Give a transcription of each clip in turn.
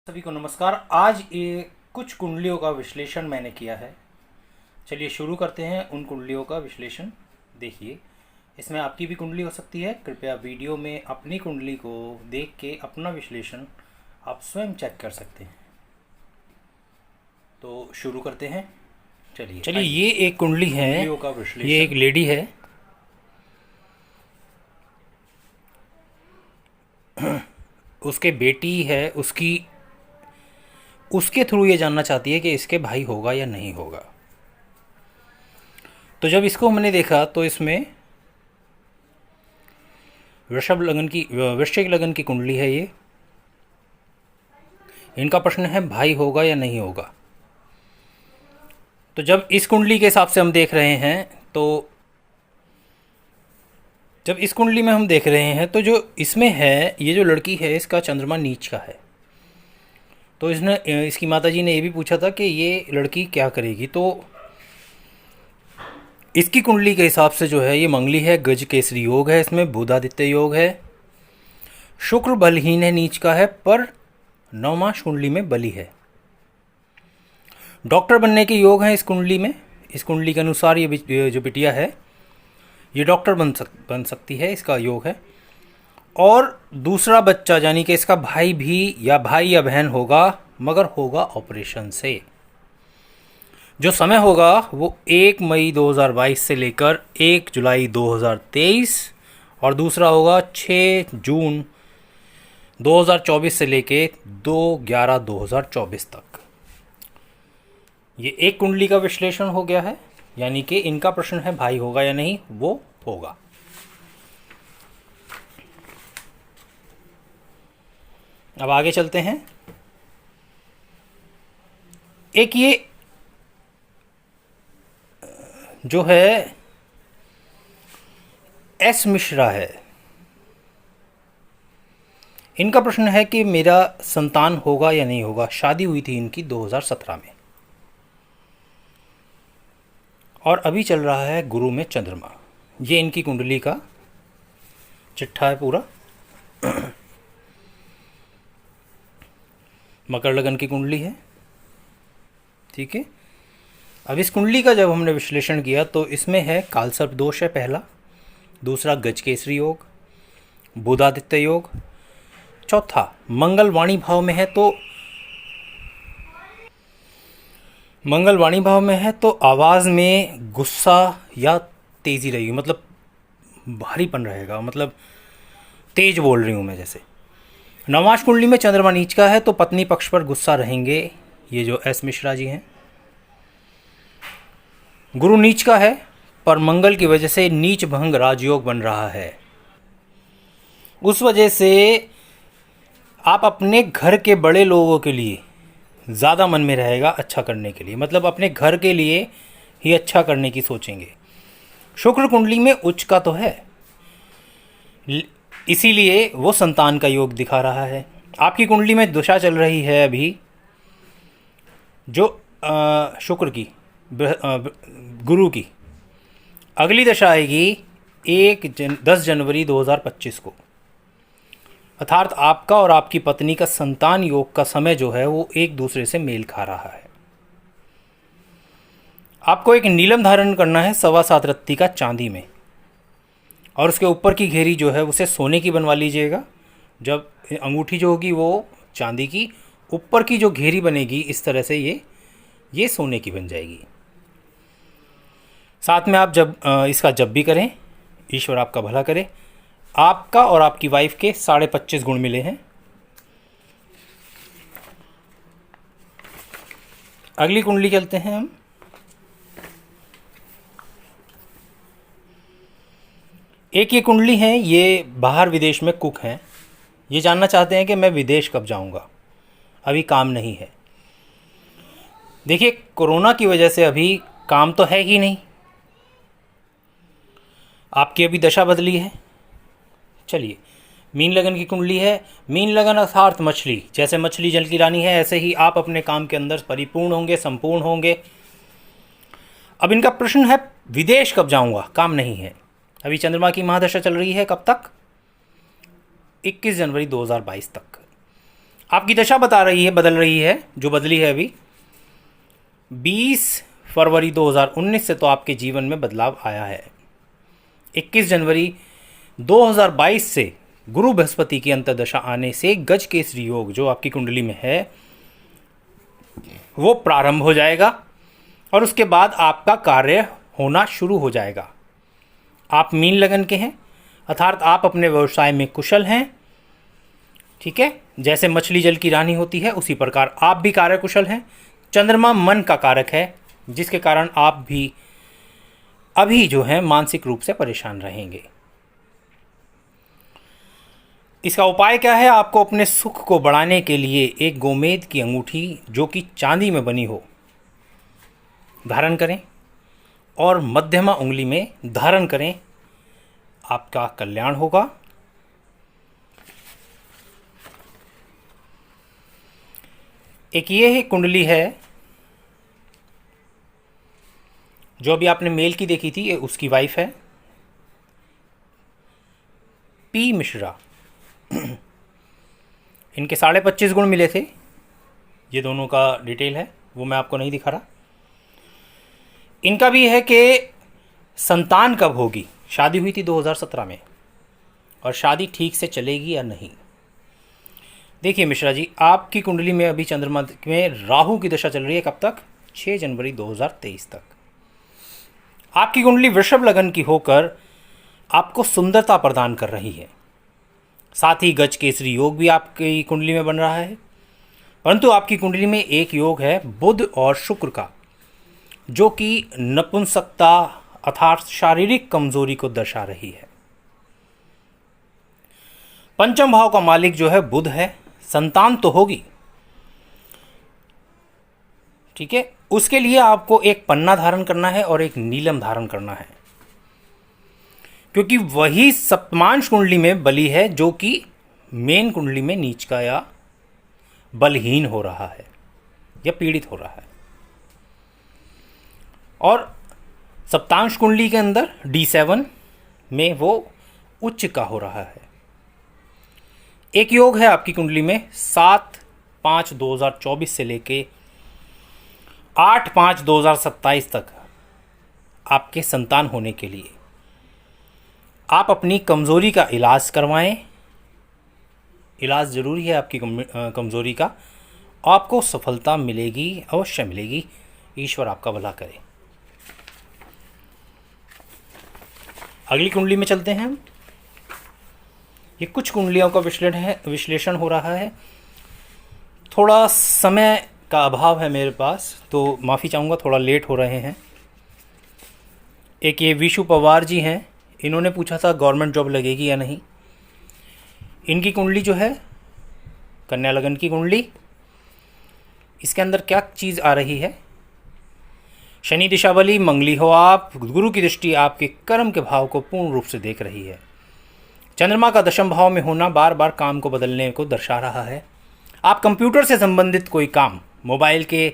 सभी को नमस्कार। आज ये कुछ कुंडलियों का विश्लेषण मैंने किया है। चलिए शुरू करते हैं उन कुंडलियों का विश्लेषण। देखिए, इसमें आपकी भी कुंडली हो सकती है। कृपया वीडियो में अपनी कुंडली को देख के अपना विश्लेषण आप स्वयं चेक कर सकते हैं। तो शुरू करते हैं। चलिए ये एक कुंडली है, कुंडलियों का विश्लेषण। ये एक लेडी है। उसके बेटी है, उसके थ्रू ये जानना चाहती है कि इसके भाई होगा या नहीं होगा। तो जब इसको हमने देखा तो इसमें वृश्चिक लगन की कुंडली है ये। इनका प्रश्न है भाई होगा या नहीं होगा। तो जब इस कुंडली के हिसाब से हम देख रहे हैं तो जब इस कुंडली में हम देख रहे हैं तो जो इसमें है, ये जो लड़की है इसका चंद्रमा नीच का है। तो इसकी माताजी ने ये भी पूछा था कि ये लड़की क्या करेगी। तो इसकी कुंडली के हिसाब से जो है ये मंगली है, गज केसरी योग है, इसमें बुधादित्य योग है, शुक्र बलहीन है, नीच का है, पर नवमाश कुंडली में बली है। डॉक्टर बनने के योग हैं इस कुंडली में। इस कुंडली के अनुसार ये जो बिटिया है ये डॉक्टर बन सकती है, इसका योग है। और दूसरा बच्चा यानी कि इसका भाई या बहन होगा, मगर होगा ऑपरेशन से। जो समय होगा वो 1 मई 2022 से लेकर 1 जुलाई 2023 और दूसरा होगा 6 जून 2024 से लेके 2/11/2024 तक। ये एक कुंडली का विश्लेषण हो गया है, यानी कि इनका प्रश्न है भाई होगा या नहीं, वो होगा। अब आगे चलते हैं। एक ये जो है एस मिश्रा है। इनका प्रश्न है कि मेरा संतान होगा या नहीं होगा। शादी हुई थी इनकी 2017 में और अभी चल रहा है गुरु में चंद्रमा। ये इनकी कुंडली का चिट्ठा है पूरा। मकर लगन की कुंडली है, ठीक है। अब इस कुंडली का जब हमने विश्लेषण किया तो इसमें है कालसर्प दोष है पहला, दूसरा गजकेसरी योग, बुधादित्य योग, चौथा मंगल वाणी भाव में है। तो मंगल वाणी भाव में है तो आवाज़ में गुस्सा या तेज़ी रहेगी, मतलब भारीपन रहेगा, मतलब तेज बोल रही हूँ मैं जैसे। नवमाश कुंडली में चंद्रमा नीच का है तो पत्नी पक्ष पर गुस्सा रहेंगे, ये जो एस मिश्रा जी हैं। गुरु नीच का है पर मंगल की वजह से नीच भंग राजयोग बन रहा है। उस वजह से आप अपने घर के बड़े लोगों के लिए ज़्यादा मन में रहेगा अच्छा करने के लिए, मतलब अपने घर के लिए ही अच्छा करने की सोचेंगे। शुक्र कुंडली में उच्च का तो है, इसीलिए वो संतान का योग दिखा रहा है। आपकी कुंडली में दशा चल रही है अभी जो शुक्र की, गुरु की। अगली दशा आएगी 10 जनवरी 2025 को, अर्थात आपका और आपकी पत्नी का संतान योग का समय जो है वो एक दूसरे से मेल खा रहा है। आपको एक नीलम धारण करना है 7.25 रत्ती का चांदी में, और उसके ऊपर की घेरी जो है उसे सोने की बनवा लीजिएगा। जब अंगूठी जो होगी वो चांदी की, ऊपर की जो घेरी बनेगी इस तरह से ये सोने की बन जाएगी। साथ में आप इसका जब भी करें, ईश्वर आपका भला करे। आपका और आपकी वाइफ के 25.5 गुण मिले हैं। अगली कुंडली चलते हैं हम। एक ये कुंडली है, ये बाहर विदेश में कुक हैं। ये जानना चाहते हैं कि मैं विदेश कब जाऊंगा, अभी काम नहीं है। देखिए, कोरोना की वजह से अभी काम तो है ही नहीं, आपकी अभी दशा बदली है। चलिए, मीन लगन की कुंडली है। मीन लगन अर्थात मछली, जैसे मछली जल की रानी है ऐसे ही आप अपने काम के अंदर परिपूर्ण होंगे, संपूर्ण होंगे। अब इनका प्रश्न है विदेश कब जाऊंगा, काम नहीं है। अभी चंद्रमा की महादशा चल रही है, कब तक? 21 जनवरी 2022 तक। आपकी दशा बता रही है, बदल रही है, जो बदली है अभी 20 फरवरी 2019 से तो आपके जीवन में बदलाव आया है। 21 जनवरी 2022 से गुरु बृहस्पति की अंतर्दशा आने से गज केसरी योग जो आपकी कुंडली में है वो प्रारंभ हो जाएगा और उसके बाद आपका कार्य होना शुरू हो जाएगा। आप मीन लगन के हैं, अर्थात आप अपने व्यवसाय में कुशल हैं। ठीक है, जैसे मछली जल की रानी होती है उसी प्रकार आप भी कार्य कुशल हैं। चंद्रमा मन का कारक है, जिसके कारण आप भी अभी जो है मानसिक रूप से परेशान रहेंगे। इसका उपाय क्या है? आपको अपने सुख को बढ़ाने के लिए एक गोमेद की अंगूठी जो कि चांदी में बनी हो धारण करें और मध्यमा उंगली में धारण करें, आपका कल्याण होगा। एक ये कुंडली है जो अभी आपने मेल की देखी थी, ये उसकी वाइफ है पी मिश्रा। इनके 25.5 गुण मिले थे, ये दोनों का डिटेल है वो मैं आपको नहीं दिखा रहा। इनका भी है कि संतान कब होगी। शादी हुई थी 2017 में और शादी ठीक से चलेगी या नहीं। देखिए मिश्रा जी, आपकी कुंडली में अभी चंद्रमा में राहु की दशा चल रही है। कब तक? 6 जनवरी 2023 तक। आपकी कुंडली वृषभ लगन की होकर आपको सुंदरता प्रदान कर रही है। साथ ही गज केसरी योग भी आपकी कुंडली में बन रहा है, परंतु आपकी कुंडली में एक योग है बुध और शुक्र का, जो कि नपुंसकता अर्थात शारीरिक कमजोरी को दर्शा रही है। पंचम भाव का मालिक जो है बुध है। संतान तो होगी, ठीक है, उसके लिए आपको एक पन्ना धारण करना है और एक नीलम धारण करना है, क्योंकि वही सप्तमांश कुंडली में बली है जो कि मेन कुंडली में नीच का या बलहीन हो रहा है या पीड़ित हो रहा है। और सप्तांश कुंडली के अंदर D7 में वो उच्च का हो रहा है। एक योग है आपकी कुंडली में 7/5/2024 से लेके 8/5/2027 तक आपके संतान होने के लिए। आप अपनी कमज़ोरी का इलाज करवाएं, इलाज ज़रूरी है आपकी कमज़ोरी का, आपको सफलता मिलेगी, अवश्य मिलेगी। ईश्वर आपका भला करे। अगली कुंडली में चलते हैं हम। ये कुछ कुंडलियों का विश्लेषण हो रहा है। थोड़ा समय का अभाव है मेरे पास, तो माफ़ी चाहूँगा, थोड़ा लेट हो रहे हैं। एक ये विशु पवार जी हैं, इन्होंने पूछा था गवर्नमेंट जॉब लगेगी या नहीं। इनकी कुंडली जो है कन्या लगन की कुंडली, इसके अंदर क्या चीज़ आ रही है? शनि दिशावली मंगली हो आप, गुरु की दृष्टि आपके कर्म के भाव को पूर्ण रूप से देख रही है। चंद्रमा का दशम भाव में होना बार बार काम को बदलने को दर्शा रहा है। आप कंप्यूटर से संबंधित कोई काम, मोबाइल के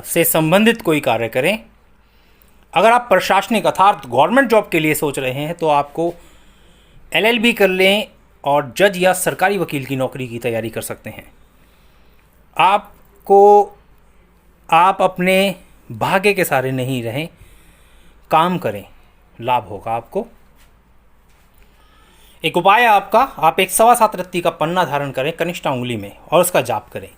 से संबंधित कोई कार्य करें। अगर आप प्रशासनिक अर्थात गवर्नमेंट जॉब के लिए सोच रहे हैं तो आपको LLB कर लें और जज या सरकारी वकील की नौकरी की तैयारी कर सकते हैं। आप अपने भाग्य के सहारे नहीं रहें, काम करें, लाभ होगा आपको। एक उपाय है आपका, आप एक 7.25 रत्ती का पन्ना धारण करें कनिष्ठा उंगली में और उसका जाप करें,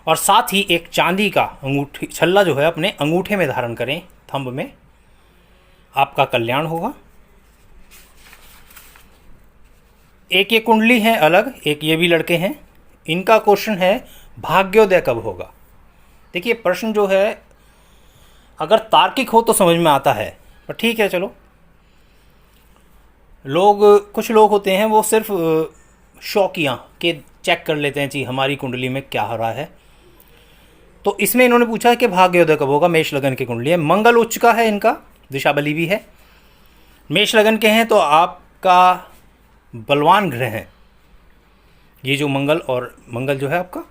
और साथ ही एक चांदी का अंगूठी छल्ला जो है अपने अंगूठे में धारण करें, थंब में। आपका कल्याण होगा। एक ये कुंडली है अलग, एक ये भी लड़के हैं। इनका क्वेश्चन है भाग्योदय कब होगा। देखिए प्रश्न जो है अगर तार्किक हो तो समझ में आता है, पर ठीक है चलो। कुछ लोग होते हैं वो सिर्फ शौकिया के चेक कर लेते हैं जी हमारी कुंडली में क्या हो रहा है। तो इसमें इन्होंने पूछा है कि भाग्योदय कब होगा। मेष लगन की कुंडली है, मंगल उच्च का है, इनका दिशा बली भी है। मेष लगन के हैं तो आपका बलवान ग्रह है ये जो मंगल जो है आपका,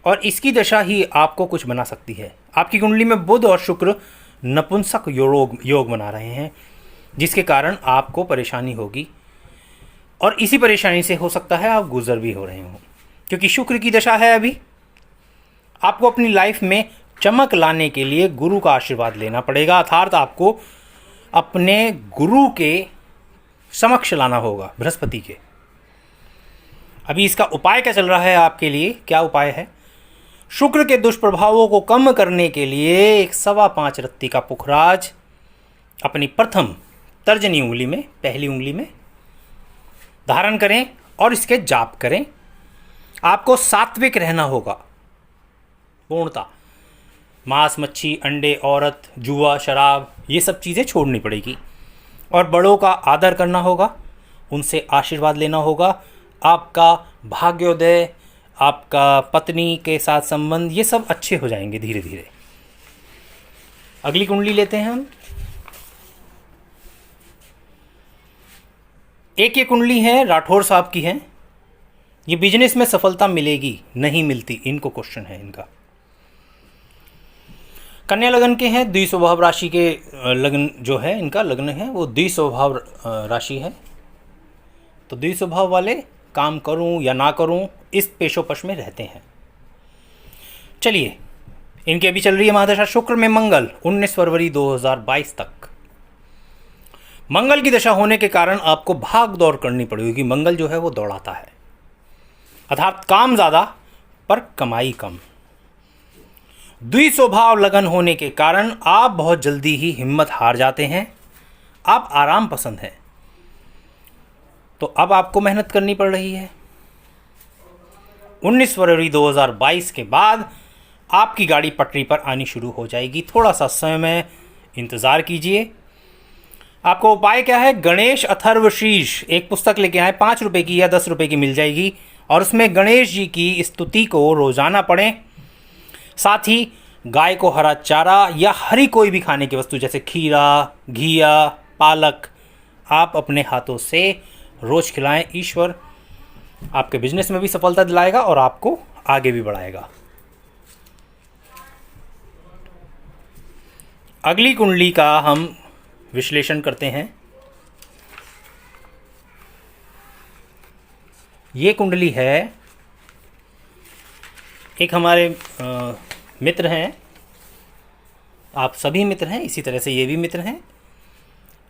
और इसकी दशा ही आपको कुछ बना सकती है। आपकी कुंडली में बुध और शुक्र नपुंसक योग बना रहे हैं, जिसके कारण आपको परेशानी होगी। और इसी परेशानी से हो सकता है आप गुजर भी हो रहे हो, क्योंकि शुक्र की दशा है अभी। आपको अपनी लाइफ में चमक लाने के लिए गुरु का आशीर्वाद लेना पड़ेगा, अर्थात आपको अपने गुरु के समक्ष लाना होगा, बृहस्पति के। अभी इसका उपाय क्या चल रहा है आपके लिए, क्या उपाय है? शुक्र के दुष्प्रभावों को कम करने के लिए एक 5.25 रत्ती का पुखराज अपनी प्रथम तर्जनी उंगली में, पहली उंगली में धारण करें और इसके जाप करें। आपको सात्विक रहना होगा पूर्णता। मांस, मच्छी, अंडे, औरत, जुआ, शराब, ये सब चीज़ें छोड़नी पड़ेगी और बड़ों का आदर करना होगा, उनसे आशीर्वाद लेना होगा। आपका भाग्योदय, आपका पत्नी के साथ संबंध, ये सब अच्छे हो जाएंगे धीरे धीरे। अगली कुंडली लेते हैं हम। एक ये कुंडली है, राठौर साहब की है। ये बिजनेस में सफलता मिलेगी, नहीं मिलती, इनको क्वेश्चन है इनका। कन्या लगन के हैं, द्विस्वभाव राशि के लगन जो है, इनका लगन है वो द्विस्वभाव राशि है। तो द्विस्वभाव वाले काम करूं या ना करूं, इस पेशोपश में रहते हैं। चलिए, इनकी अभी चल रही है महादशा शुक्र में मंगल 19 फरवरी 2022 तक। मंगल की दशा होने के कारण आपको भाग दौड़ करनी पड़ेगी, क्योंकि मंगल जो है वो दौड़ाता है, अर्थात काम ज़्यादा पर कमाई कम। द्विस्वभाव लगन होने के कारण आप बहुत जल्दी ही हिम्मत हार जाते हैं, आप आराम पसंद हैं, तो अब आपको मेहनत करनी पड़ रही है। 19 फरवरी 2022 के बाद आपकी गाड़ी पटरी पर आनी शुरू हो जाएगी। थोड़ा सा समय इंतज़ार कीजिए। आपको उपाय क्या है? गणेश अथर्वशीर्ष एक पुस्तक लेके आए, 5 रुपये की या 10 रुपये की मिल जाएगी, और उसमें गणेश जी की स्तुति को रोज़ाना पढ़ें। साथ ही गाय को हरा चारा या हरी कोई भी खाने की वस्तु जैसे खीरा, घिया, पालक आप अपने हाथों से रोज़ खिलाएं। ईश्वर आपके बिजनेस में भी सफलता दिलाएगा और आपको आगे भी बढ़ाएगा। अगली कुंडली का हम विश्लेषण करते हैं। ये कुंडली है, एक हमारे मित्र हैं, आप सभी मित्र हैं, इसी तरह से ये भी मित्र हैं।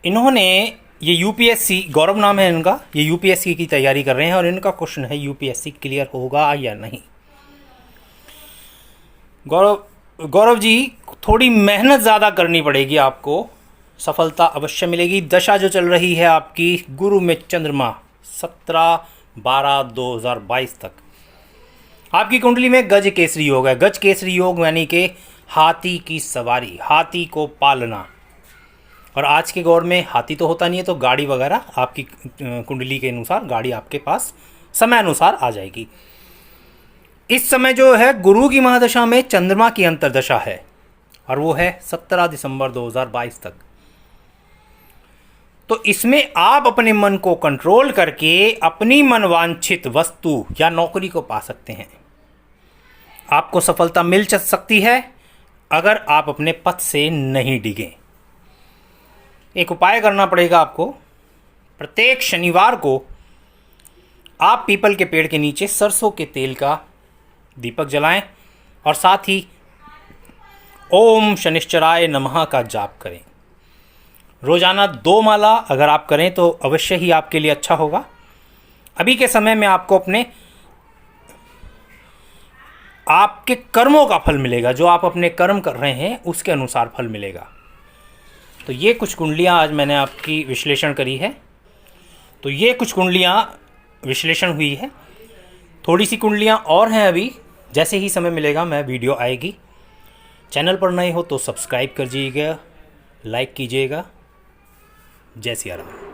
इन्होंने ये यूपीएससी, गौरव नाम है इनका, ये यूपीएससी की तैयारी कर रहे हैं और इनका क्वेश्चन है यूपीएससी क्लियर होगा या नहीं। गौरव जी, थोड़ी मेहनत ज़्यादा करनी पड़ेगी आपको, सफलता अवश्य मिलेगी। दशा जो चल रही है आपकी गुरु में चंद्रमा 17/12/2022 तक। आपकी कुंडली में गज केसरी योग है। गज केसरी योग यानी कि हाथी की सवारी, हाथी को पालना। और आज के दौर में हाथी तो होता नहीं है, तो गाड़ी वगैरह आपकी कुंडली के अनुसार गाड़ी आपके पास समय अनुसार आ जाएगी। इस समय जो है गुरु की महादशा में चंद्रमा की अंतर्दशा है और वो है 17 दिसंबर 2022 तक। तो इसमें आप अपने मन को कंट्रोल करके अपनी मनवांछित वस्तु या नौकरी को पा सकते हैं। आपको सफलता मिल सकती है अगर आप अपने पथ से नहीं डिगे। एक उपाय करना पड़ेगा आपको। प्रत्येक शनिवार को आप पीपल के पेड़ के नीचे सरसों के तेल का दीपक जलाएं और साथ ही ओम शनिश्चराय नमः का जाप करें। रोजाना 2 माला अगर आप करें तो अवश्य ही आपके लिए अच्छा होगा। अभी के समय में आपको अपने आपके कर्मों का फल मिलेगा, जो आप अपने कर्म कर रहे हैं उसके अनुसार फल मिलेगा। तो ये कुछ कुंडलियाँ आज मैंने आपकी विश्लेषण करी है। तो ये कुछ कुंडलियाँ विश्लेषण हुई है। थोड़ी सी कुंडलियाँ और हैं अभी, जैसे ही समय मिलेगा मैं वीडियो आएगी। चैनल पर नए हो तो सब्सक्राइब कर दीजिएगा, लाइक कीजिएगा। जय सिया राम।